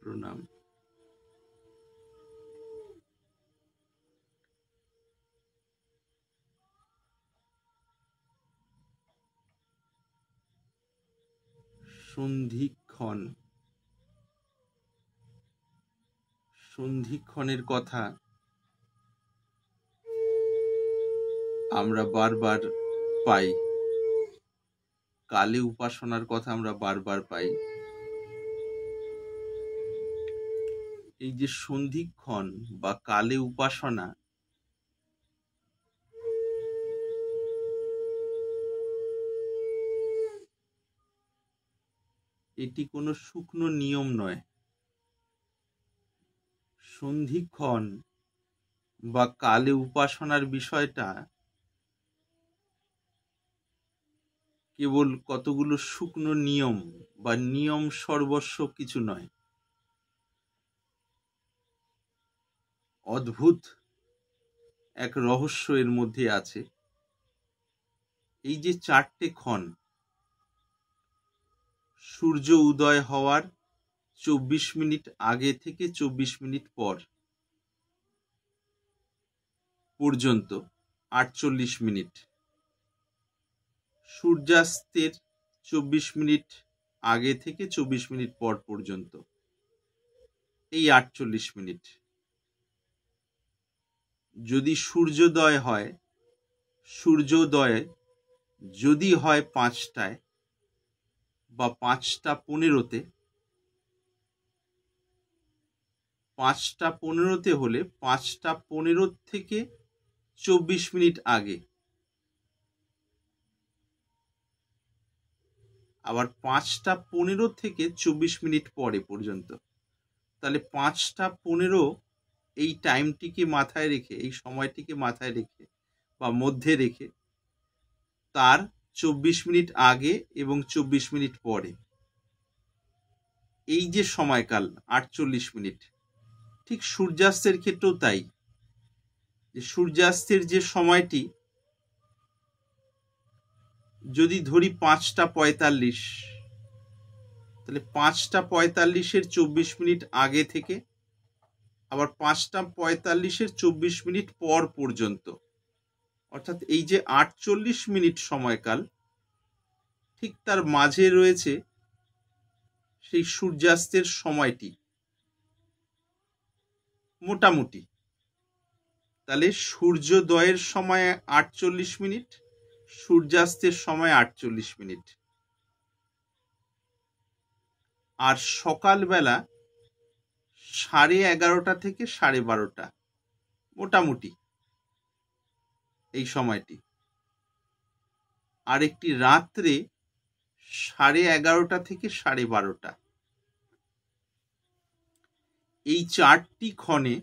প্রণাম। সন্ধিক্ষণ, সন্ধিক্ষণের কথা আমরা বারবার পাই, কালে উপাসনার কথা আমরা বারবার পাই। এই যে সন্ধিক্ষণ বা কালে উপাসনা, এটি কোনো শুকনো নিয়ম নয়। সন্ধিক্ষণ বা কালে উপাসনার বিষয়টা কেবল কতগুলো শুকনো নিয়ম বা নিয়ম সর্বস্ব কিছু নয়। অদ্ভুত এক রহস্য এর মধ্যে আছে। এই যে 4টে ক্ষণ, সূর্য উদয় হওয়ার 24 মিনিট আগে থেকে 24 মিনিট পর পর্যন্ত 48 মিনিট, সূর্যাস্তের 24 মিনিট আগে থেকে 24 মিনিট পর পর্যন্ত এই 48 মিনিট। যদি সূর্যোদয় হয়, সূর্যোদয় যদি হয় 5টায় বা 5টা 15-তে, 5টা 15-তে হলে 5টা 15 থেকে 24 মিনিট আগে, আবার 5টা 15 থেকে 24 মিনিট পরে পর্যন্ত। তাহলে 5টা 15 এই টাইমটিকে মাথায় রেখে, এই সময়টিকে মাথায় রেখে বা মধ্যে রেখে, তার 24 মিনিট আগে এবং 24 মিনিট পরে এই যে সময়কাল 48 মিনিট, ঠিক সূর্যাস্তের ক্ষেত্রেও তাই। যে সূর্যাস্তের যে সময়টি, যদি ধরি 5টা 45, তাহলে 5টা 45-এর 24 মিনিট আগে থেকে আবার 5টা 45-এর 24 মিনিট পর পর্যন্ত, অর্থাৎ এই যে 48 মিনিট সময়কাল, ঠিক তার মাঝে রয়েছে সেই সূর্যাস্তের সময়টি মোটামুটি। তাহলে সূর্যোদয়ের সময় 48 মিনিট, সূর্যাস্তের সময় 48 মিনিট, আর সকালবেলা 11:30 থেকে 12:30 মোটামুটি এই সময়টি, আর একটি রাত্রে 11:30 থেকে 12:30। এই 4টি ক্ষণে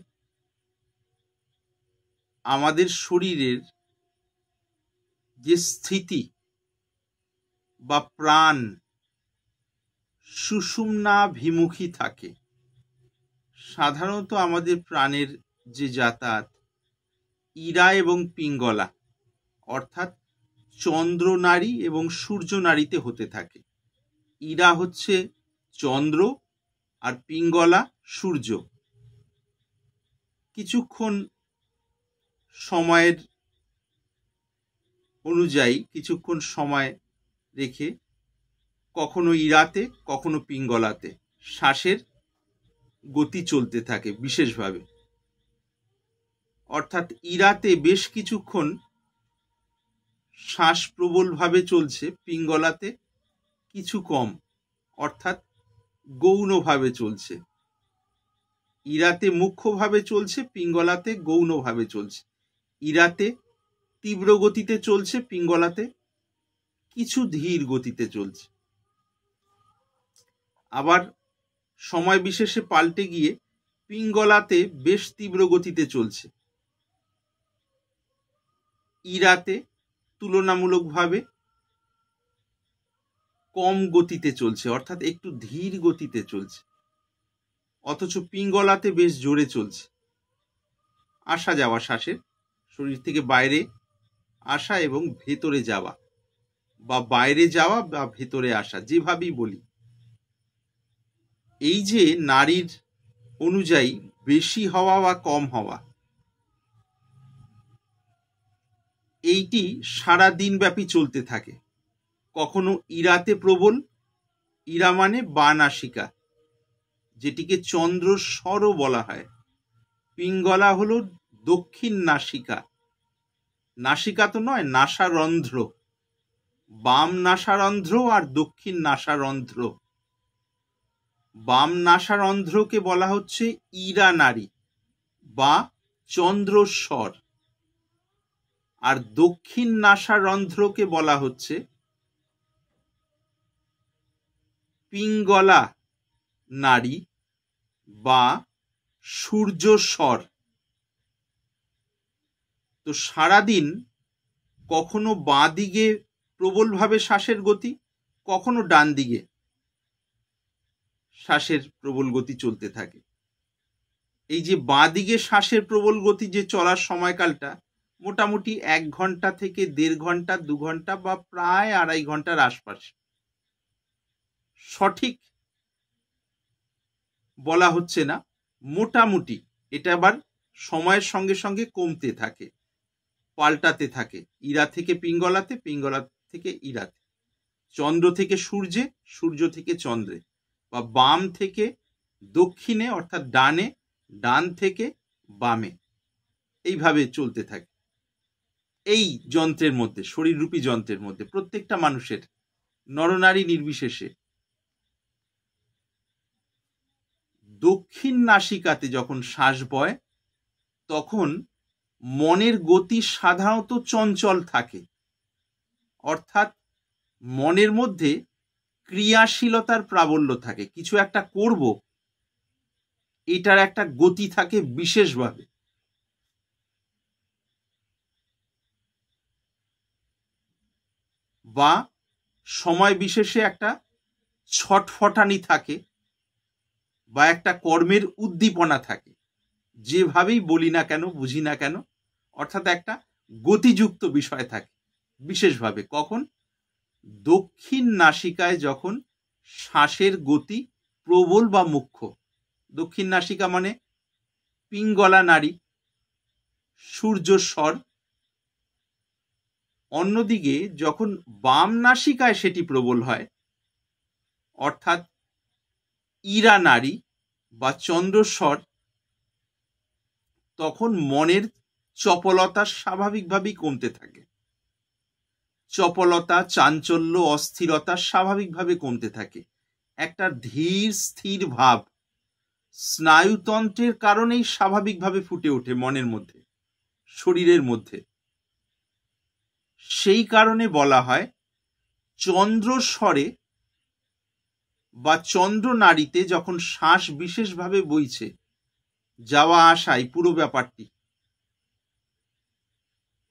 আমাদের শরীরের যে স্থিতি বা প্রাণ সুষুম্নাভিমুখী থাকে। সাধারণত আমাদের প্রাণের যে যাতায়াত ইরা এবং পিঙ্গলা, অর্থাৎ চন্দ্রনাড়ী এবং সূর্য নাড়িতে হতে থাকে। ইরা হচ্ছে চন্দ্র আর পিঙ্গলা সূর্য। কিছুক্ষণ সময়ের অনুযায়ী, কিছুক্ষণ সময় রেখে কখনো ইরাতে কখনো পিঙ্গলাতে শ্বাসের গতি চলতে থাকে বিশেষভাবে। অর্থাৎ ইরাতে বেশ কিছুক্ষণ শ্বাস প্রবলভাবে চলছে, পিঙ্গলাতে কিছু কম, অর্থাৎ গৌণভাবে চলছে। ইরাতে মুখ্যভাবে চলছে, পিঙ্গলাতে গৌণভাবে চলছে। ইরাতে তীব্র গতিতে চলছে, পিঙ্গলাতে কিছু ধীর গতিতে চলছে। আবার সময় বিশেষে পাল্টে গিয়ে পিঙ্গলাতে বেশ তীব্র গতিতে চলছে, ইরাতে তুলনামূলকভাবে কম গতিতে চলছে, অর্থাৎ একটু ধীর গতিতে চলছে। অথচ পিঙ্গলাতে বেশ জোরে চলছে। আসা যাওয়া শ্বাসের, শরীর থেকে বাইরে আসা এবং ভেতরে যাওয়া, বা বাইরে যাওয়া বা ভেতরে আসা, যেভাবেই বলি। এই যে নারীর অনুযায়ী বেশি হওয়া বা কম হওয়া, এইটি সারা দিন ব্যাপী চলতে থাকে। কখনো ইরাতে প্রবল, ইরা মানে বা নাসিকা, যেটিকে চন্দ্রস্বরও বলা হয়। পিঙ্গলা হলো দক্ষিণ নাসিকা, নাসিকা তো নয়, নাসারন্ধ্র, বাম নাসারন্ধ্র আর দক্ষিণ নাসারন্ধ্র। বাম নাসারন্ধ্রকে বলা হচ্ছে ইরা নাড়ি বা চন্দ্রস্বর, আর দক্ষিণ নাসারন্ধ্রকে বলা হচ্ছে পিঙ্গলা নাড়ি বা সূর্যস্বর। তো সারাদিন কখনো বাঁ দিকে প্রবলভাবে শ্বাসের গতি, কখনো ডান দিকে শ্বাসের প্রবল গতি চলতে থাকে। এই যে বাঁ দিকে শ্বাসের প্রবল গতি যে চলার সময়কালটা মোটামুটি 1 ঘন্টা থেকে 1.5 ঘন্টা, 2 ঘন্টা বা প্রায় 2.5 ঘন্টার আশপাশ। সঠিক বলা হচ্ছে না, মোটামুটি। এটা আবার সময়ের সঙ্গে সঙ্গে কমতে থাকে, পাল্টাতে থাকে, ইরা থেকে পিঙ্গলাতে, পিঙ্গলা থেকে ইরাতে, চন্দ্র থেকে সূর্যে, সূর্য থেকে চন্দ্রে, বা বাম থেকে দক্ষিণে অর্থাৎ ডানে, ডান থেকে বামে, এইভাবে চলতে থাকে। এই যন্ত্রের মধ্যে, শরীররূপী যন্ত্রের মধ্যে প্রত্যেকটা মানুষের, নরনারী নির্বিশেষে, দক্ষিণ নাসিকাতে যখন শ্বাস বয় তখন মনের গতি সাধারণত চঞ্চল থাকে, অর্থাৎ মনের মধ্যে ক্রিয়াশীলতার প্রাবল্য থাকে। কিছু একটা করব, এটার একটা গতি থাকে বিশেষভাবে। বা সময় বিশেষে একটা ছটফটানি থাকে, বা একটা কর্মের উদ্দীপনা থাকে, যেভাবেই বলি না কেন, বুঝি না কেন, অর্থাৎ একটা গতিযুক্ত বিষয় থাকে বিশেষভাবে। কখন? দক্ষিণ নাসিকায় যখন শ্বাসের গতি প্রবল বা মুখ্য। দক্ষিণ নাসিকা মানে পিঙ্গলা নাড়ি, সূর্যস্বর। অন্যদিকে যখন বাম নাসিকায় সেটি প্রবল হয়, অর্থাৎ ইরা নাড়ি বা চন্দ্রস্বর, তখন মনের চপলতা স্বাভাবিকভাবেই কমতে থাকে। চপলতা, চাঞ্চল্য, অস্থিরতা স্বাভাবিকভাবে কমতে থাকে। একটা ধীর স্থির ভাব স্নায়ুতন্ত্রের কারণেই স্বাভাবিকভাবে ফুটে ওঠে মনের মধ্যে, শরীরের মধ্যে। সেই কারণে বলা হয় চন্দ্রস্বরে বা চন্দ্র নাড়িতে যখন শ্বাস বিশেষভাবে বইছে, যাওয়া আসায় পুরো ব্যাপারটি,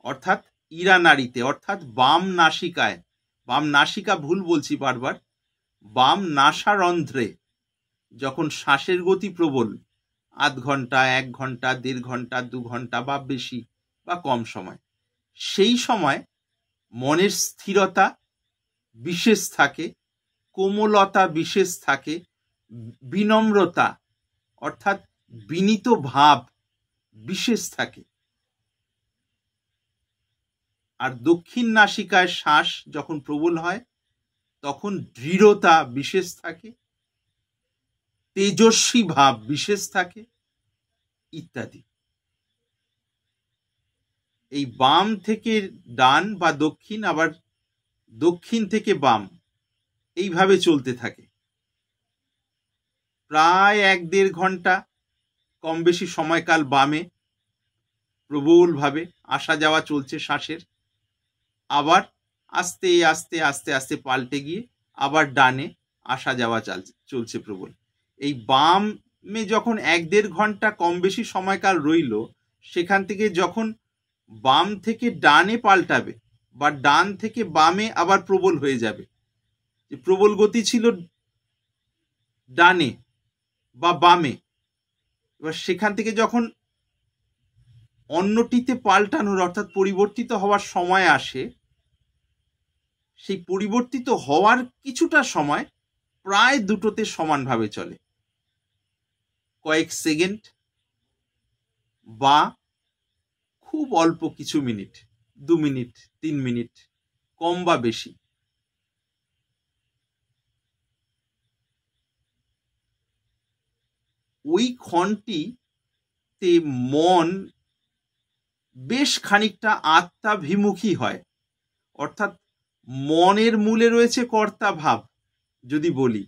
অর্থাৎ ইরা নাড়িতে, অর্থাৎ বাম নাসিকায়, বাম নাসিকা ভুল বলছি বারবার, বাম নাসারন্ধ্রে যখন শ্বাসের গতি প্রবল, 0.5 ঘন্টা, 1 ঘন্টা, 1.5 ঘন্টা, 2 ঘন্টা বা বেশি বা কম সময়, সেই সময় মনের স্থিরতা বিশেষ থাকে, কোমলতা বিশেষ থাকে, বিনম্রতা অর্থাৎ বিনীত ভাব বিশেষ থাকে। আর দক্ষিণ নাসিকায় শ্বাস যখন প্রবল হয় তখন দৃঢ়তা বিশেষ থাকে, তেজস্বী ভাব বিশেষ থাকে, ইত্যাদি। এই বাম থেকে ডান বা দক্ষিণ, আবার দক্ষিণ থেকে বাম, এইভাবে চলতে থাকে প্রায় 1.5 ঘন্টা কম বেশি সময়কাল। বামে প্রবলভাবে আসা যাওয়া চলছে শ্বাসের, আবার আস্তে আস্তে আস্তে আস্তে পাল্টে গিয়ে আবার ডানে আসা যাওয়া চলছে প্রবল। এই বামে যখন 1.5 ঘন্টা কম বেশি সময়কাল রইল, সেখান থেকে যখন বাম থেকে ডানে পাল্টাবে বা ডান থেকে বামে আবার প্রবল হয়ে যাবে, যে প্রবল গতি ছিল ডানে বা বামে, এবার সেখান থেকে যখন অন্যটিতে পাল্টানোর অর্থাৎ পরিবর্তিত হওয়ার সময় আসে, সেই পরিবর্তিত হওয়ার কিছুটা সময় প্রায় দুটোতে সমানভাবে চলে। কয়েক সেকেন্ড বা খুব অল্প কিছু মিনিট, 2 মিনিট 3 মিনিট, কম বা বেশি। ওই ক্ষণটিতে মন বেশ খানিকটা আত্মাভিমুখী হয়, অর্থাৎ মনের মূলে রয়েছে কর্তা ভাব যদি বলি,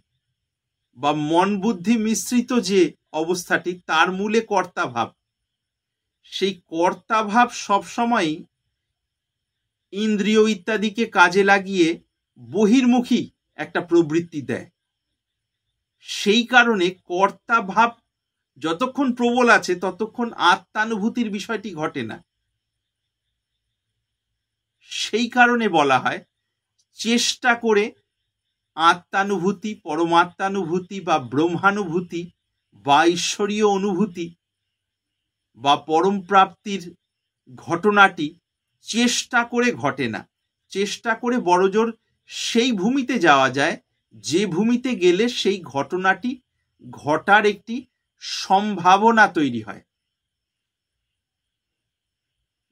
বা মন বুদ্ধি মিশ্রিত যে অবস্থাটি তার মূলে কর্তা ভাব। সেই কর্তা ভাব সবসময় ইন্দ্রিয় ইত্যাদিকে কাজে লাগিয়ে বহির্মুখী একটা প্রবৃত্তি দেয়। সেই কারণে কর্তা ভাব যতক্ষণ প্রবল আছে ততক্ষণ আত্মানুভূতির বিষয়টি ঘটে না। সেই কারণে বলা হয় চেষ্টা করে আত্মানুভূতি, পরমাত্মানুভূতি বা ব্রহ্মানুভূতি বা ঈশ্বরীয় অনুভূতি বা পরম প্রাপ্তির ঘটনাটি চেষ্টা করে ঘটে না। চেষ্টা করে বড়জোর সেই ভূমিতে যাওয়া যায় যে ভূমিতে গেলে সেই ঘটনাটি ঘটার একটি সম্ভাবনা তৈরি হয়।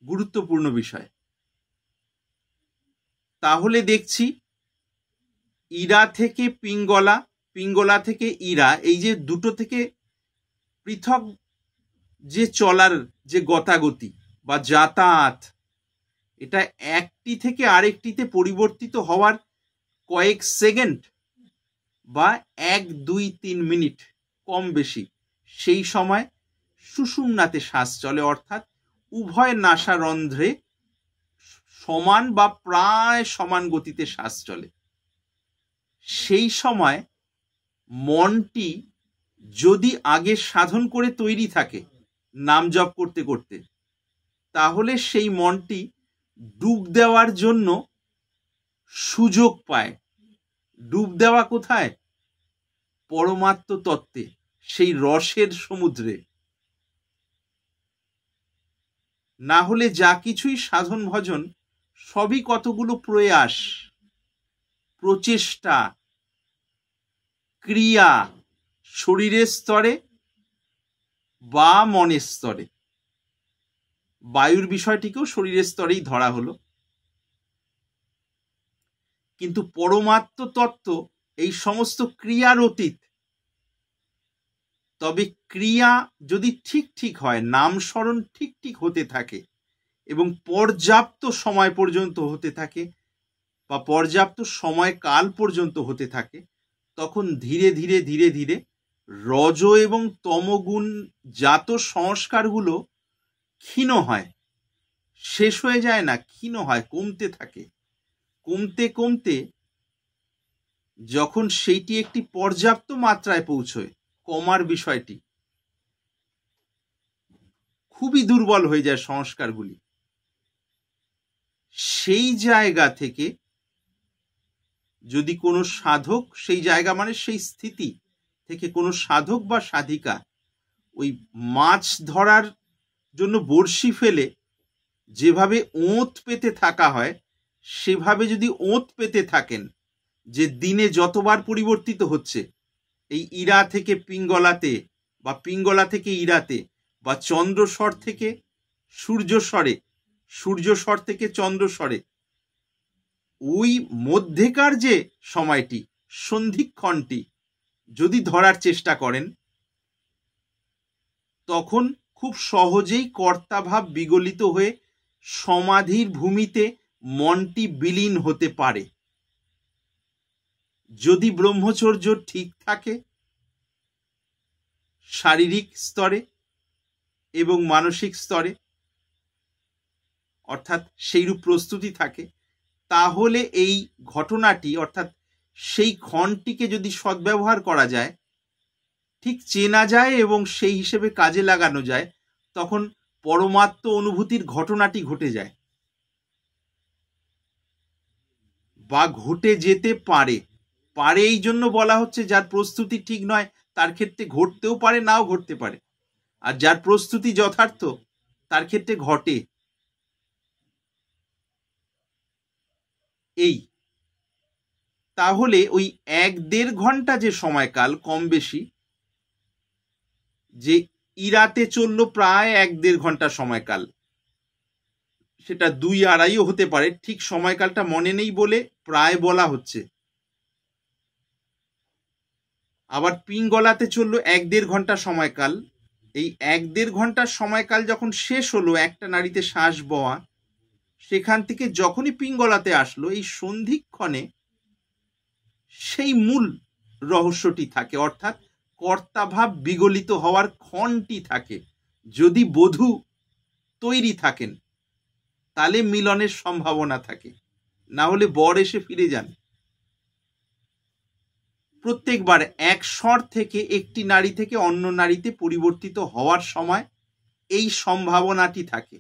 গুরুত্বপূর্ণ বিষয়। তাহলে দেখছি ইরা থেকে পিঙ্গলা, পিঙ্গলা থেকে ইরা, এই যে দুটো থেকে পৃথক যে চলার যে গতাগতি বা যাতায়াত, এটা একটি থেকে আরেকটিতে পরিবর্তিত হওয়ার কয়েক সেকেন্ড বা 1, 2, 3 মিনিট কম বেশি, সেই সময় সুষুম্নাতে শ্বাস চলে, অর্থাৎ উভয় নাসারন্ধ্রে সমান বা প্রায় সমান গতিতে শ্বাস চলে। সেই সময় মনটি যদি আগে সাধন করে তৈরি থাকে নাম জপ করতে করতে, তাহলে সেই মনটি ডুব দেওয়ার জন্য সুযোগ পায়। ডুব দেওয়া কোথায়? পরমাত্ম তত্ত্বে, সেই রসের সমুদ্রে। না হলে যা কিছুই সাধন ভজন সবই কতগুলো প্রয়াস, প্রচেষ্টা, ক্রিয়া, শরীরের স্তরে বা মনের স্তরে। বায়ুর বিষয়টিকেও শরীরের স্তরেই ধরা হলো, কিন্তু পরমাত্ম তত্ত্ব এই সমস্ত ক্রিয়ার অতীত। তবে ক্রিয়া যদি ঠিক ঠিক হয়, নাম স্মরণ ঠিক ঠিক হতে থাকে এবং পর্যাপ্ত সময় পর্যন্ত হতে থাকে বা পর্যাপ্ত সময় কাল পর্যন্ত হতে থাকে, তখন ধীরে ধীরে ধীরে ধীরে রজ এবং তমগুণ জাত সংস্কারগুলো ক্ষীণ হয়, শেষ হয়ে যায় না, ক্ষীণ হয়, কমতে থাকে। কমতে কমতে যখন সেইটি একটি পর্যাপ্ত মাত্রায় পৌঁছয়, কমার বিষয়টি খুবই দুর্বল হয়ে যায় সংস্কারগুলি। সেই জায়গা থেকে যদি কোনো সাধক, সেই জায়গা মানে সেই স্থিতি থেকে কোনো সাধক বা সাধিকা ওই মাছ ধরার জন্য বড়শি ফেলে যেভাবে ওঁত পেতে থাকা হয়, সেভাবে যদি ওঁত পেতে থাকেন, যে দিনে যতবার পরিবর্তিত হচ্ছে, এই ইরা থেকে পিঙ্গলাতে বা পিঙ্গলা থেকে ইরাতে বা চন্দ্রস্বর থেকে সূর্যস্বরে, সূর্যস্বর থেকে চন্দ্রস্বরে, ওই মধ্যেকার যে সময়টি, সন্ধিক্ষণটি যদি ধরার চেষ্টা করেন, তখন খুব সহজেই কর্তাভাব বিগলিত হয়ে সমাধির ভূমিতে মনটি বিলীন হতে পারে। যদি ব্রহ্মচর্য ঠিক থাকে শারীরিক স্তরে এবং মানসিক স্তরে, অর্থাৎ সেইরূপ প্রস্তুতি থাকে, তাহলে এই ঘটনাটি, অর্থাৎ সেই ক্ষণটিকে যদি সদ্ব্যবহার করা যায়, ঠিক চেনা যায় এবং সেই হিসেবে কাজে লাগানো যায়, তখন পরমাত্ম অনুভূতির ঘটনাটি ঘটে যায় বা ঘটে যেতে পারে। পারে এই জন্য বলা হচ্ছে, যার প্রস্তুতি ঠিক নয় তার ক্ষেত্রে ঘটতেও পারে, নাও ঘটতে পারে, আর যার প্রস্তুতি যথার্থ তার ক্ষেত্রে ঘটে। এই তাহলে ওই 1-1.5 ঘন্টা যে সময়কাল কম বেশি, যে ইরাতে চললো প্রায় 1-1.5 ঘন্টা সময়কাল, সেটা 2-2.5ও হতে পারে, ঠিক সময়কালটা মনে নেই বলে প্রায় বলা হচ্ছে। আবার পিঙ্গলাতে চললো 1-1.5 ঘন্টা সময়কাল। এই 1-1.5 ঘন্টার সময়কাল যখন শেষ হলো একটা নাড়িতে শ্বাস বওয়া, সেখান থেকে যখনই পিঙ্গলাতে আসলো, এই সন্ধিক্ষণে সেই মূল রহস্যটি থাকে, অর্থাৎ কর্তাভাব বিগলিত হওয়ার ক্ষণটি থাকে। যদি বধূ তৈরি থাকেন তাহলে মিলনের সম্ভাবনা থাকে, না হলে বর এসে ফিরে যান। প্রত্যেকবার এক স্বর থেকে একটি নারী থেকে অন্য নারীতে পরিবর্তিত হওয়ার সময় এই সম্ভাবনাটি থাকে।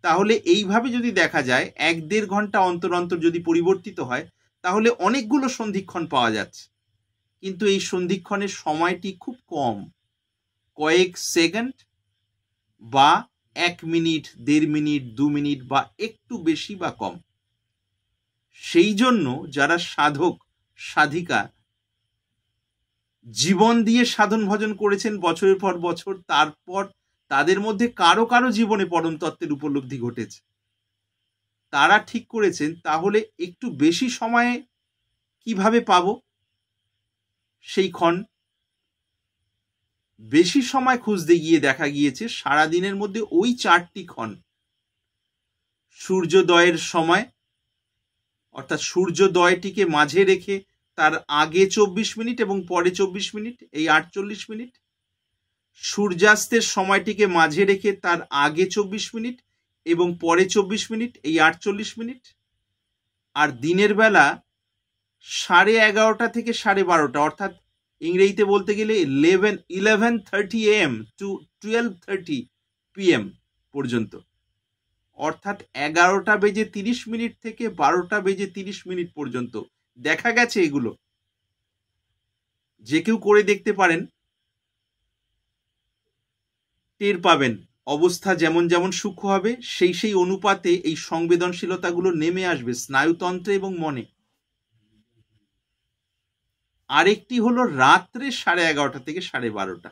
তাহলে এইভাবে যদি দেখা যায় 1-1.5 ঘন্টা অন্তর অন্তর যদি পরিবর্তিত হয়, তাহলে অনেকগুলো সন্ধিক্ষণ পাওয়া যাচ্ছে। কিন্তু এই সন্ধিক্ষণের সময়টি খুব কম, কয়েক সেকেন্ড বা 1 মিনিট, 1.5 মিনিট, 2 মিনিট বা একটু বেশি বা কম। সেই জন্য যারা সাধক সাধিকা জীবন দিয়ে সাধন ভজন করেছেন বছরের পর বছর, তারপর তাদের মধ্যে কারো কারো জীবনে পরম তত্ত্বের উপলব্ধি ঘটেছে, তারা ঠিক করেছেন তাহলে একটু বেশি সময়ে কিভাবে পাবো সেই ক্ষণ। বেশি সময় খুঁজতে গিয়ে দেখা গিয়েছে সারাদিনের মধ্যে ওই 4টি ক্ষণ, সূর্যোদয়ের সময় অর্থাৎ সূর্যোদয়টিকে মাঝে রেখে তার আগে 24 মিনিট এবং পরে 24 মিনিট, এই 48 মিনিট। সূর্যাস্তের সময়টিকে মাঝে রেখে তার আগে 24 মিনিট এবং পরে 24 মিনিট, এই 48 মিনিট। আর দিনের বেলা 11:30 থেকে 12:30, অর্থাৎ ইংরেজিতে বলতে গেলে 11:30 AM to 12:30 PM পর্যন্ত, অর্থাৎ 11:30 থেকে 12:30 পর্যন্ত দেখা গেছে। এগুলো যে কেউ করে দেখতে পারেন, টের পাবেন অবস্থা যেমন যেমন সূক্ষ্ম হবে সেই অনুপাতে এই সংবেদনশীলতাগুলো নেমে আসবে স্নায়ুতন্ত্রে এবং মনে। আরেকটি হলো রাত্রে 11:30 থেকে 12:30।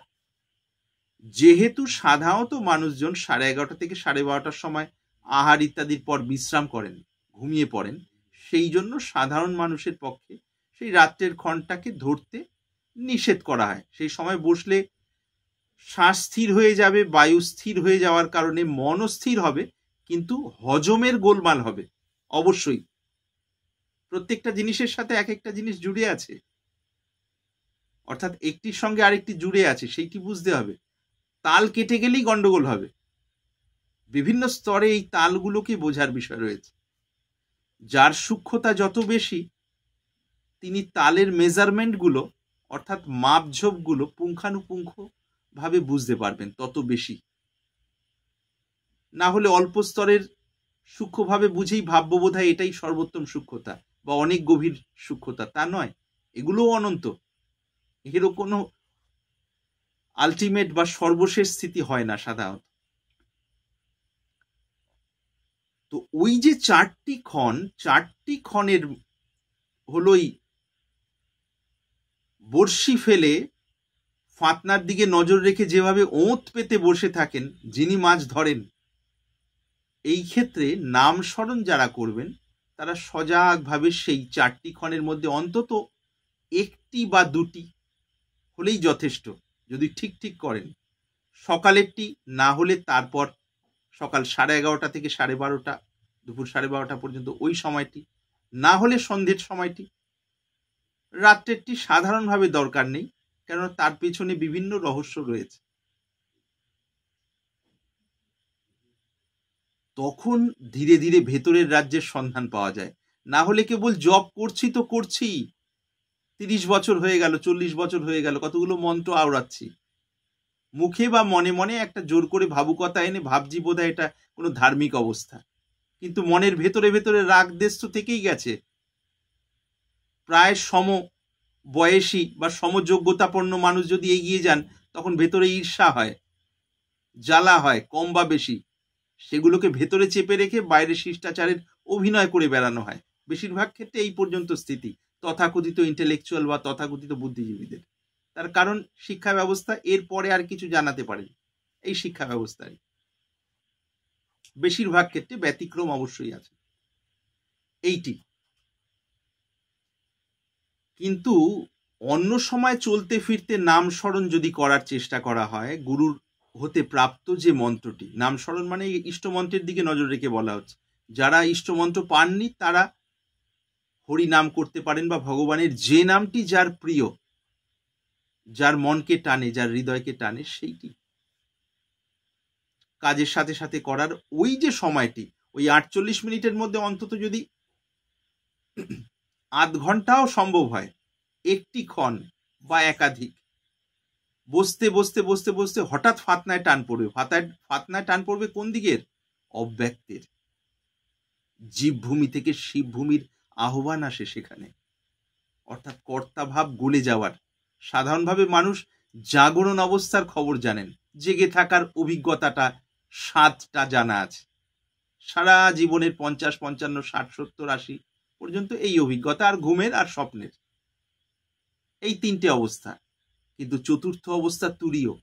যেহেতু সাধারণত মানুষজন 11:30 থেকে 12:30 সময় আহার ইত্যাদির পর বিশ্রাম করেন, ঘুমিয়ে পড়েন, সেই জন্য সাধারণ মানুষের পক্ষে সেই রাত্রের ক্ষণটাকে ধরতে নিষেধ করা হয়। সেই সময় বসলে শ্বাস স্থির হয়ে যাবে, বায়ু স্থির হয়ে যাওয়ার কারণে মনও স্থির হবে, কিন্তু হজমের গোলমাল হবে। অবশ্যই প্রত্যেকটা জিনিসের সাথে এক একটা জিনিস জুড়ে আছে, অর্থাৎ একটির সঙ্গে আরেকটি জুড়ে আছে, সেইটি বুঝতে হবে। তাল কেটে গেলেই গন্ডগোল হবে। বিভিন্ন স্তরে এই তালগুলোকে বোঝার বিষয় রয়েছে। যার সূক্ষ্মতা যত বেশি, তিনি তালের মেজারমেন্টগুলো অর্থাৎ মাপঝোপগুলো পুঙ্খানুপুঙ্খ ভাবে বুঝতে পারবেন তত বেশি। না হলে অল্প স্তরের সূক্ষ্মভাবে বুঝেই ভাবব বোধহয় এটাই সর্বোত্তম সূক্ষ্মতা বা অনেক গভীর সূক্ষ্মতা, তা নয়। এগুলোও অনন্ত, এরও কোনো আলটিমেট বা সর্বশেষ স্থিতি হয় না সাধারণত। তো ওই যে 4টি ক্ষণের হলোই বড়শি ফেলে ফাতনার দিকে নজর রেখে যেভাবে ওঁত পেতে বসে থাকেন যিনি মাছ ধরেন, এই ক্ষেত্রে নাম স্মরণ যারা করবেন তারা সজাগভাবে সেই 4টি ক্ষণের মধ্যে অন্তত একটি বা দুটি হলেই যথেষ্ট, যদি ঠিক ঠিক করেন। সকালেরটি না হলে তারপর সকাল 11:30 থেকে 12:30, দুপুর 12:30 পর্যন্ত ওই সময়টি, না হলে সন্ধ্যের সময়টি। রাত্রেরটি সাধারণভাবে দরকার নেই, কেননা তার পেছনে বিভিন্ন রহস্য রয়েছে। তখন ধীরে ধীরে ভেতরের রাজ্যের সন্ধান পাওয়া যায়। না হলে কেবল জপ করছি তো করছি, 30 বছর হয়ে গেল, 40 বছর হয়ে গেল, কতগুলো মন্ত্র আওড়াচ্ছি, মুখে বা মনে মনে একটা জোর করে ভাবুকতা এনে ভাবছি বোধহয় এটা কোনো ধার্মিক অবস্থা, কিন্তু মনের ভেতরে ভেতরে রাগ দেশ তো থেকেই গেছে। প্রায় সম বয়সী বা সমযোগ্যতাপন্ন মানুষ যদি এগিয়ে যান, তখন ভেতরে ঈর্ষা হয়, জ্বালা হয়, কম বা বেশি, সেগুলোকে ভেতরে চেপে রেখে বাইরে শিষ্টাচারের অভিনয় করে বেড়ানো হয়। বেশিরভাগ ক্ষেত্রে এই পর্যন্ত স্থিতি তথাকথিত ইন্টেলেকচুয়াল বা তথাকথিত বুদ্ধিজীবীদের। তার কারণ শিক্ষা ব্যবস্থা এরপরে আর কিছু জানাতে পারেন, এই শিক্ষা ব্যবস্থায় বেশিরভাগ ক্ষেত্রে ব্যতিক্রম অবশ্যই আছে এইটি। কিন্তু অন্য সময় চলতে ফিরতে নাম স্মরণ যদি করার চেষ্টা করা হয়, গুরুর হতে প্রাপ্ত যে মন্ত্রটি, নাম স্মরণ মানে ইষ্টমন্ত্রের দিকে নজর রেখে বলা হচ্ছে, যারা ইষ্টমন্ত্র পাননি তারা হরি নাম করতে পারেন, বা ভগবানের যে নামটি যার প্রিয়, যার মনকে টানে, যার হৃদয়কে টানে, সেইটি কাজের সাথে সাথে করার ওই যে সময়টি, ওই 48 মিনিটের মধ্যে অন্তত যদি আধ ঘন্টাও সম্ভব হয়, একটি ক্ষণ বা একাধিক বসতে বসতে বসতে বসতে হঠাৎ ফাতনায় টান পড়বে। ফাতনায় টান পড়বে কোন দিকের? অব্যক্তের। জীবভূমি থেকে শিবভূমির আহ্বান আসে সেখানে, অর্থাৎ কর্তাভাব গলে যাওয়ার। সাধারণভাবে মানুষ জাগরণ অবস্থার খবর জানেন, জেগে থাকার অভিজ্ঞতাটা, স্বাদটা জানা আছে। সারা জীবনের 50, 55, 60, 70, 80 পর্যন্ত এই অভিজ্ঞতা, আর ঘুমের আর স্বপ্নের, এই তিনটে অবস্থা। কিন্তু চতুর্থ অবস্থা তুরীয়,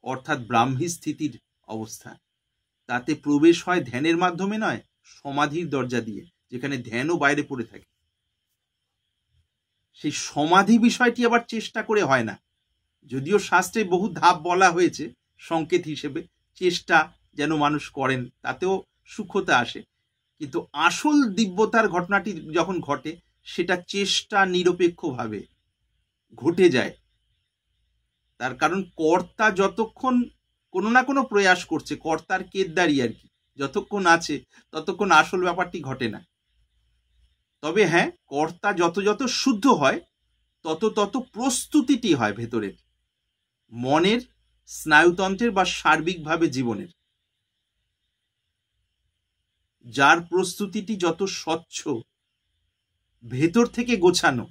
অর্থাৎ ব্রাহ্মী স্থিতির অবস্থা। তাতে প্রবেশ হয় ধ্যানের মাধ্যমে নয়, সমাধির দরজা দিয়ে, যেখানে ধ্যানও বাইরে পড়ে থাকে। সেই সমাধি বিষয়টি আবার চেষ্টা করে হয় না, যদিও শাস্ত্রে বহু ধাপ বলা হয়েছে সংকেত হিসেবে, চেষ্টা যেন মানুষ করেন, তাতেও সূক্ষ্মতা আসে। কিন্তু আসল দিব্যতার ঘটনাটি যখন ঘটে, সেটা চেষ্টা নিরপেক্ষভাবে ঘটে যায়। তার কারণ কর্তা যতক্ষণ কোনো না কোনো প্রয়াস করছে, কর্তার কেদারি আর কি, যতক্ষণ আছে ততক্ষণ আসল ব্যাপারটি ঘটে না। তবে হ্যাঁ, কর্তা যত যত শুদ্ধ হয়, তত তত প্রস্তুতিটি হয় ভেতরের, মনের, স্নায়ুতন্ত্রের বা সার্বিকভাবে জীবনের। যার প্রস্তুতিটি যত স্বচ্ছ, ভেতর থেকে গোছানো,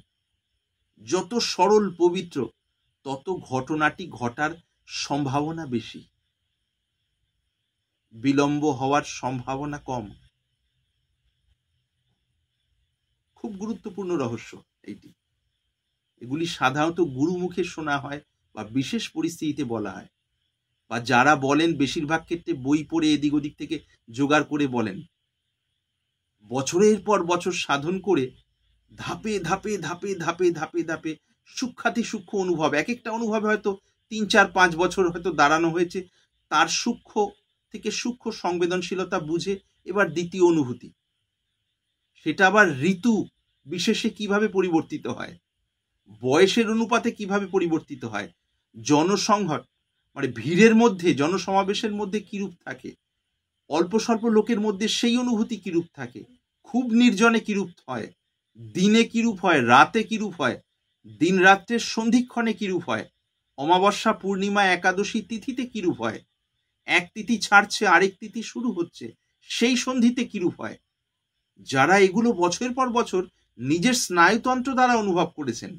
যত সরল পবিত্র, তত ঘটনাটি ঘটার সম্ভাবনা বেশি, বিলম্ব হওয়ার সম্ভাবনা কম। খুব গুরুত্বপূর্ণ রহস্য এইটি। এগুলি সাধারণত গুরুমুখে শোনা হয় বা বিশেষ পরিস্থিতিতে বলা হয়, বা যারা বলেন বেশিরভাগ ক্ষেত্রে বই পড়ে এদিক ওদিক থেকে জোগাড় করে বলেন। বছরের পর বছর সাধন করে ধাপে ধাপে ধাপে ধাপে ধাপে ধাপে সূক্ষ্মাতি সূক্ষ্ম অনুভব, এক একটা অনুভবে হয়তো 3, 4, 5 বছর হয়তো দাঁড়ানো হয়েছে, তার সূক্ষ্ম থেকে সূক্ষ্ম সংবেদনশীলতা বুঝে এবার দ্বিতীয় অনুভূতি, সেটা আবার ঋতু বিশেষে কিভাবে পরিবর্তিত হয়, বয়সের অনুপাতে কিভাবে পরিবর্তিত হয়, জনসংঘট মানে ভিড়ের মধ্যে, জনসমাবেশের মধ্যে কিরূপ থাকে, অল্প স্বল্প লোকের মধ্যে সেই অনুভূতি কিরূপ থাকে, খুব নির্জনে কিরূপ হয়, দিনে কিরূপ হয়, রাতে কিরূপ হয়, দিন রাত্রের সন্ধিক্ষণে কিরূপ হয়, অমাবস্যা, পূর্ণিমা, একাদশী তিথিতে কিরূপ হয়, এক তিথি ছাড়ছে আরেক তিথি শুরু হচ্ছে, সেই সন্ধিতে কিরূপ হয়। যারা এগুলো বছরের পর বছর নিজের স্নায়ুতন্ত্র দ্বারা অনুভব করেছেন,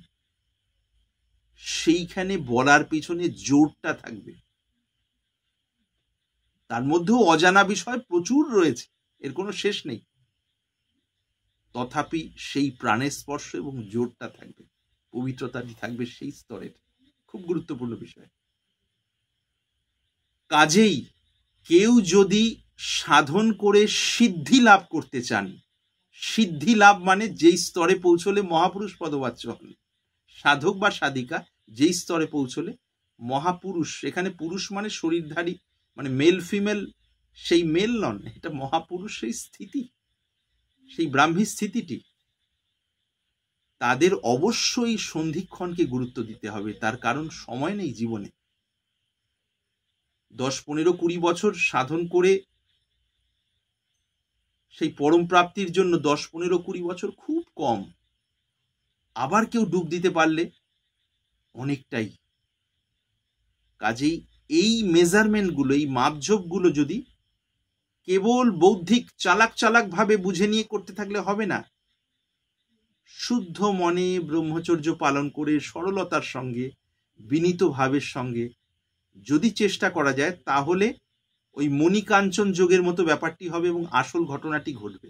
সেইখানে বলার পিছনে জোরটা থাকবে। তার মধ্যেও অজানা বিষয় প্রচুর রয়েছে, এর কোনো শেষ নেই, তথাপি সেই প্রাণের স্পর্শ এবং জোরটা থাকবে, পবিত্রতাটি থাকবে সেই স্তরের। খুব গুরুত্বপূর্ণ বিষয়। কাজেই কেউ যদি সাধন করে সিদ্ধি লাভ করতে চান, সিদ্ধি লাভ মানে যেই স্তরে পৌঁছলে মহাপুরুষ পদবাচ্য হন, সাধক বা সাধিকা যেই স্তরে পৌঁছলে মহাপুরুষ, এখানে পুরুষ মানে শরীরধারী, মানে মেল ফিমেল সেই মেল নন, এটা মহাপুরুষ সেই স্থিতি, সেই ব্রাহ্মী স্থিতিটি, তাদের অবশ্যই সন্ধিক্ষণকে গুরুত্ব দিতে হবে। তার কারণ সময় নেই জীবনে। 10, 15, 20 বছর সাধন করে সেই পরম প্রাপ্তির জন্য 10, 15, 20 বছর খুব কম। আবার কেউ ডুব দিতে পারলে অনেকটাই। কাজেই এই মেজারমেন্টগুলো, এই মাপঝোপগুলো যদি কেবল বৌদ্ধিক চালাক চালাক ভাবে বুঝে নিয়ে করতে থাকলে হবে না। শুদ্ধ মনে ব্রহ্মচর্য পালন করে সরলতার সঙ্গে, বিনীত ভাবের সঙ্গে যদি চেষ্টা করা যায়, তাহলে ওই মণিকাঞ্চন যোগের মতো ব্যাপারটি হবে এবং আসল ঘটনাটি ঘটবে।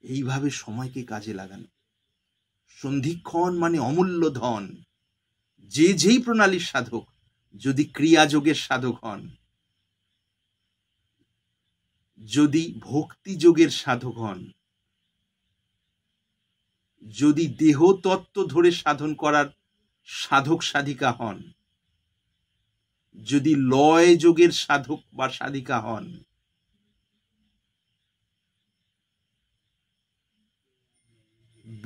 এইভাবে সময়কে কাজে লাগানো, সন্ধিক্ষণ মানে অমূল্য ধন। যে যেই প্রণালীর সাধক, যদি ক্রিয়াযোগের সাধক হন, যদি ভক্তিযোগের সাধক হন, যদি দেহতত্ত্ব ধরে সাধন করার সাধক সাধিকা হন, যদি লয় যোগের সাধক বা সাধিকা হন,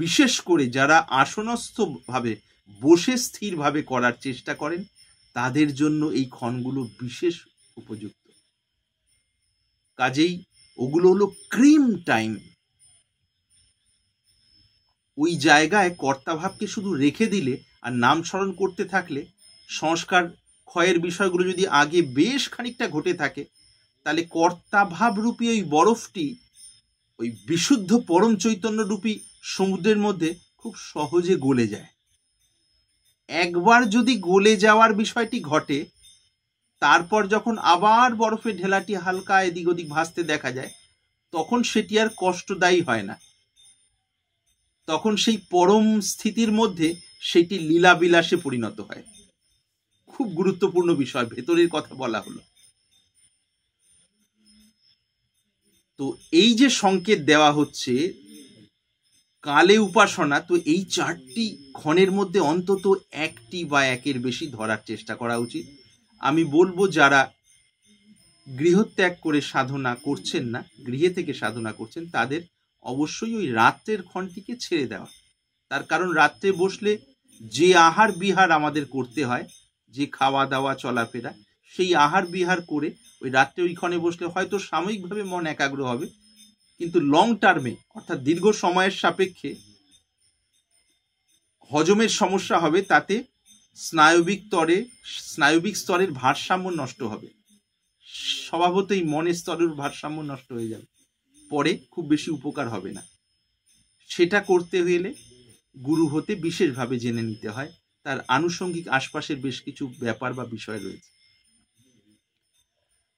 বিশেষ করে যারা আসনস্থ ভাবে বসে স্থিরভাবে করার চেষ্টা করেন, তাদের জন্য এই ক্ষণগুলো বিশেষ উপযুক্ত। কাজেই ওগুলো হলো ক্রিম টাইম। ওই জায়গায় কর্তাভাবকে শুধু রেখে দিলে আর নাম স্মরণ করতে থাকলে, সংস্কার ক্ষয়ের বিষয়গুলো যদি আগে বেশ খানিকটা ঘটে থাকে, তাহলে কর্তাভাব রূপী ওই বরফটি ওই বিশুদ্ধ পরম চৈতন্য রূপী সমুদ্রের মধ্যে খুব সহজে গলে যায়। একবার যদি গলে যাওয়ার বিষয়টি ঘটে, তারপর যখন আবার বরফের ঢেলাটি হালকা এদিক ওদিক ভাসতে দেখা যায়, তখন সেটি আর কষ্টদায়ী হয় না। তখন সেই পরম স্থিতির মধ্যে সেটি লীলাবিলাসে পরিণত হয়। খুব গুরুত্বপূর্ণ বিষয়, ভেতরের কথা বলা হলো। তো এই যে সংকেত দেওয়া হচ্ছে কালে উপাসনা, তো এই 4টি ক্ষণের মধ্যে অন্তত একটি বা একের বেশি ধরার চেষ্টা করা উচিত। আমি বলবো যারা গৃহত্যাগ করে সাধনা করছেন না, গৃহে থেকে সাধনা করছেন, তাদের অবশ্যই ওই রাত্রের ক্ষণটিকে ছেড়ে দেওয়া। তার কারণ রাত্রে বসলে যে আহার বিহার আমাদের করতে হয়, যে খাওয়া দাওয়া চলাফেরা, সেই আহার বিহার করে ওই রাত্রে ওই ক্ষণে বসলে হয়তো সাময়িকভাবে মন একাগ্র হবে, কিন্তু লং টার্মে অর্থাৎ দীর্ঘ সময়ের সাপেক্ষে হজমের সমস্যা হবে। তাতে স্নায়বিক স্তরের ভারসাম্য নষ্ট হবে, স্বভাবতই মনের স্তরের ভারসাম্য নষ্ট হয়ে যাবে, পরে খুব বেশি উপকার হবে না। সেটা করতে গেলে গুরু হতে বিশেষভাবে জেনে নিতে হয়, তার আনুষঙ্গিক আশপাশের বেশ কিছু ব্যাপার বা বিষয় রয়েছে।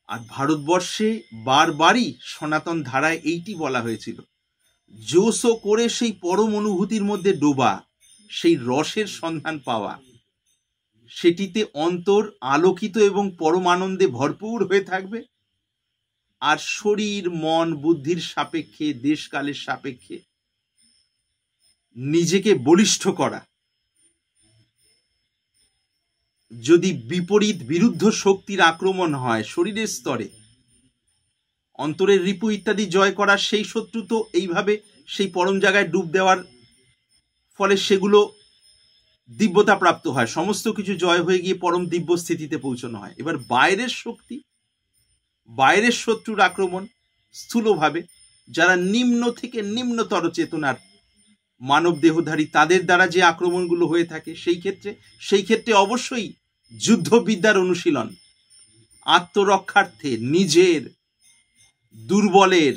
আর ভারতবর্ষে বারবারই সনাতন ধারায় এইটি বলা হয়েছিল, জোসো করে সেই পরম অনুভূতির মধ্যে ডোবা, সেই রসের সন্ধান পাওয়া, সেটিতে অন্তর আলোকিত এবং পরম আনন্দে ভরপুর হয়ে থাকবে। আর শরীর মন বুদ্ধির সাপেক্ষে, দেশকালের সাপেক্ষে নিজেকে বলিষ্ঠ করা, যদি বিপরীত বিরুদ্ধ শক্তির আক্রমণ হয় শরীরের স্তরে, অন্তরের রিপু ইত্যাদি জয় করার সেই শত্রু তো এইভাবে সেই পরম জায়গায় ডুব দেওয়ার ফলে সেগুলো দিব্যতা প্রাপ্ত হয়, সমস্ত কিছু জয় হয়ে গিয়ে পরম দিব্য স্থিতিতে পৌঁছানো হয়। এবার বাইরের শক্তি, বাইরের শত্রুর আক্রমণ স্থূলভাবে যারা নিম্ন থেকে নিম্নতর চেতনার মানব দেহধারী, তাদের দ্বারা যে আক্রমণগুলো হয়ে থাকে, সেই ক্ষেত্রে অবশ্যই যুদ্ধবিদ্যার অনুশীলন, আত্মরক্ষার্থে নিজের, দুর্বলের,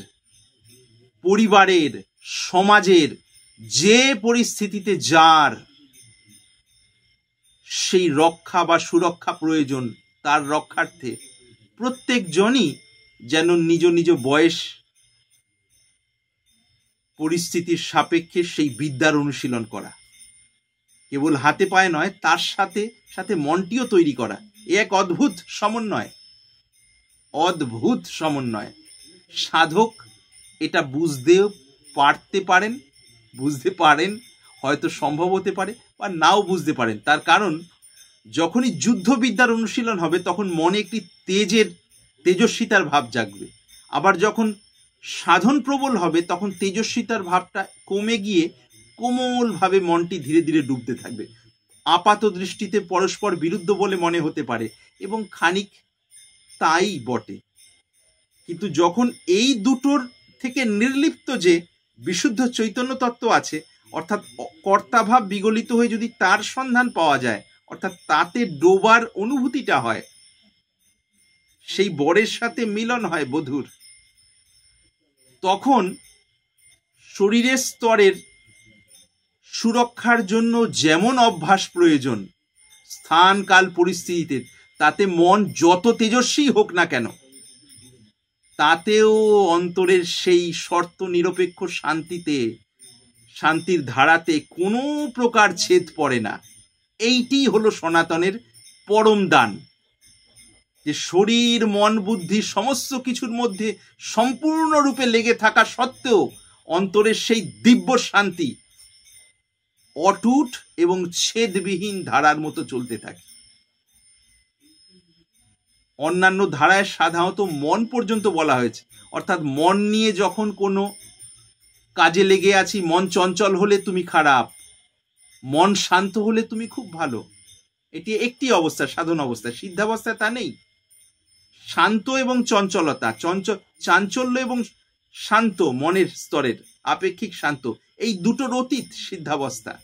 পরিবারের, সমাজের যে পরিস্থিতিতে যার সেই রক্ষা বা সুরক্ষা প্রয়োজন, তার রক্ষার্থে প্রত্যেকজনই যেন নিজ নিজ বয়স পরিস্থিতির সাপেক্ষে সেই বিদ্যার অনুশীলন করা, কেবল হাতে পায়ে নয়, তার সাথে সাথে মনটিও তৈরি করা। এ এক অদ্ভুত সমন্বয়, অদ্ভুত সমন্বয়। সাধক এটা বুঝতে পারেন, হয়তো সম্ভব হতে পারে বা নাও বুঝতে পারেন। তার কারণ যখনই যুদ্ধবিদ্যার অনুশীলন হবে তখন মনে একটি তেজস্বিতার ভাব জাগবে। আবার যখন সাধন প্রবল হবে তখন তেজস্বিতার ভাবটা কমে গিয়ে কোমলভাবে মনটি ধীরে ধীরে ডুবতে থাকবে। আপাত দৃষ্টিতে পরস্পর বিরুদ্ধ বলে মনে হতে পারে, এবং খানিক তাই বটে, কিন্তু যখন এই দুটোর থেকে নির্লিপ্ত যে বিশুদ্ধ চৈতন্য তত্ত্ব আছে, অর্থাৎ কর্তাভাব বিগলিত হয়ে যদি তার সন্ধান পাওয়া যায়, অর্থাৎ তাতে ডোবার অনুভূতিটা হয়, সেই বরের সাথে মিলন হয় বধূর, তখন শরীরের স্তরের সুরক্ষার জন্য যেমন অভ্যাস প্রয়োজন, স্থান কাল পরিস্থিতিতে, তাতে মন যত তেজস্বী হোক না কেন, তাতেও অন্তরের সেই শর্ত নিরপেক্ষ শান্তিতে, শান্তির ধারাতে কোনো প্রকার ছেদ পড়ে না। এইটি হলো সনাতনের পরম দান, যে শরীর মন বুদ্ধি সমস্ত কিছুর মধ্যে সম্পূর্ণরূপে লেগে থাকা সত্ত্বেও অন্তরের সেই দিব্য শান্তি অটুট এবং ছেদবিহীন ধারার মতো চলতে থাকে। অন্যান্য ধারায় সাধারণত মন পর্যন্ত বলা হয়েছে, অর্থাৎ মন নিয়ে যখন কোনো কাজে লেগে আছি, মন চঞ্চল হলে তুমি খারাপ, মন শান্ত হলে তুমি খুব ভালো। এটি একটি অবস্থা, সাধন অবস্থা। সিদ্ধাবস্থায় তা নেই। শান্ত এবং চঞ্চলতা, চাঞ্চল্য এবং শান্ত, মনের স্তরের আপেক্ষিক শান্ত, এই দুটোর অতীত সিদ্ধাবস্থা।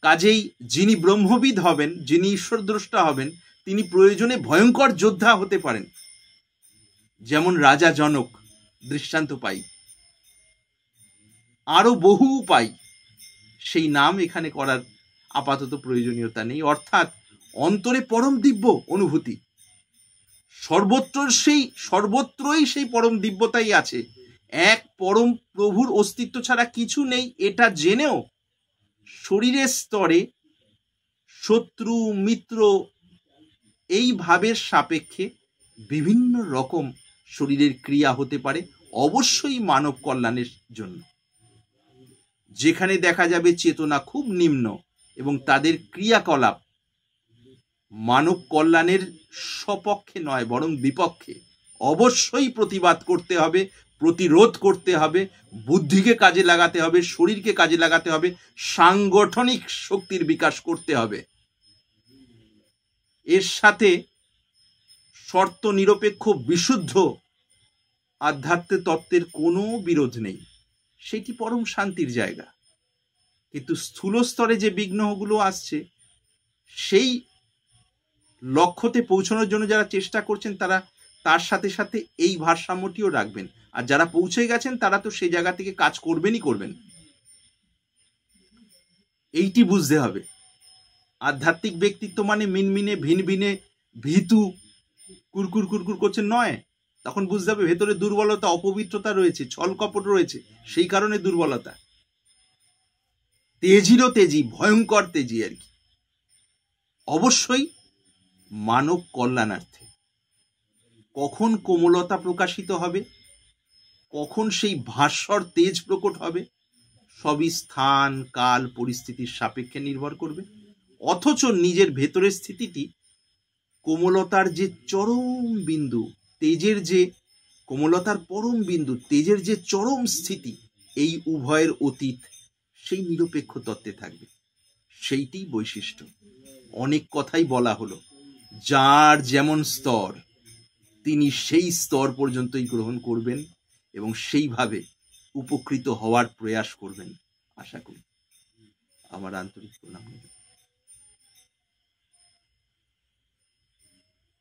কাজেই যিনি ব্রহ্মবিদ হবেন, যিনি ঈশ্বরদ্রষ্টা হবেন, তিনি প্রয়োজনে ভয়ঙ্কর যোদ্ধা হতে পারেন, যেমন রাজা জনক দৃষ্টান্ত পাই। আরো বহু পাই, সেই নাম এখানে করার আপাতত প্রয়োজনীয়তা নেই। অর্থাৎ অন্তরে পরম দিব্য অনুভূতি, সর্বত্রই সেই পরম দিব্যতাই আছে। এক পরম প্রভুর অস্তিত্ব ছাড়া কিছু নেই, এটা জেনেও শরীরের স্তরে শত্রু মিত্র এই ভাবের সাপেক্ষে বিভিন্ন রকম শরীরের ক্রিয়া হতে পারে, অবশ্যই মানব কল্যাণের জন্য। যেখানে দেখা যাবে চেতনা খুব নিম্ন এবং তাদের ক্রিয়াকলাপ মানব কল্যাণের সপক্ষে নয় বরং বিপক্ষে, অবশ্যই প্রতিবাদ করতে হবে, প্রতিরোধ করতে হবে, বুদ্ধিকে কাজে লাগাতে হবে, শরীরকে কাজে লাগাতে হবে, সাংগঠনিক শক্তির বিকাশ করতে হবে। এর সাথে শর্ত নিরপেক্ষ বিশুদ্ধ আধ্যাত্মিক তত্ত্বের কোনো বিরোধ নেই, সেটি পরম শান্তির জায়গা। কিন্তু স্থূল স্তরে যে বিঘ্নগুলো আসছে, সেই লক্ষ্যতে পৌঁছানোর জন্য যারা চেষ্টা করছেন, তারা তার সাথে সাথে এই ভারসাম্যটিও রাখবেন। আর যারা পৌঁছে গেছেন তারা তো সেই জায়গা থেকে কাজ করবেনই করবেন। এইটি বুঝতে হবে। আধ্যাত্মিক ব্যক্তিত্ব মানে মিনমিনে ভিনভিনে ভীতু কুরকুর কুরকুর করছে নয়। তখন বুঝতে হবে ভেতরে দুর্বলতা, অপবিত্রতা রয়েছে, ছলকপট রয়েছে, সেই কারণে দুর্বলতা। তেজিরও তেজি, ভয়ঙ্কর তেজি আর কি। অবশ্যই মানব কল্যাণার্থে। কখন কোমলতা প্রকাশিত হবে, কখন সেই ভাস্বর তেজ প্রকট হবে, সবই স্থান কাল পরিস্থিতির সাপেক্ষে নির্ভর করবে। অথচ নিজের ভেতরের স্থিতিটি কোমলতার যে চরম বিন্দু, তেজের যে কোমলতার পরম বিন্দু, তেজের যে চরম স্থিতি, এই উভয়ের অতীত সেই নিরপেক্ষ তত্ত্বে থাকবে। সেইটি বৈশিষ্ট্য। অনেক কথাই বলা হলো, যার যেমন স্তর তিনি সেই স্তর পর্যন্তই গ্রহণ করবেন এবং সেইভাবে উপকৃত হওয়ার প্রয়াস করবেন। আশা করি। আমার আন্তরিক প্রণাম।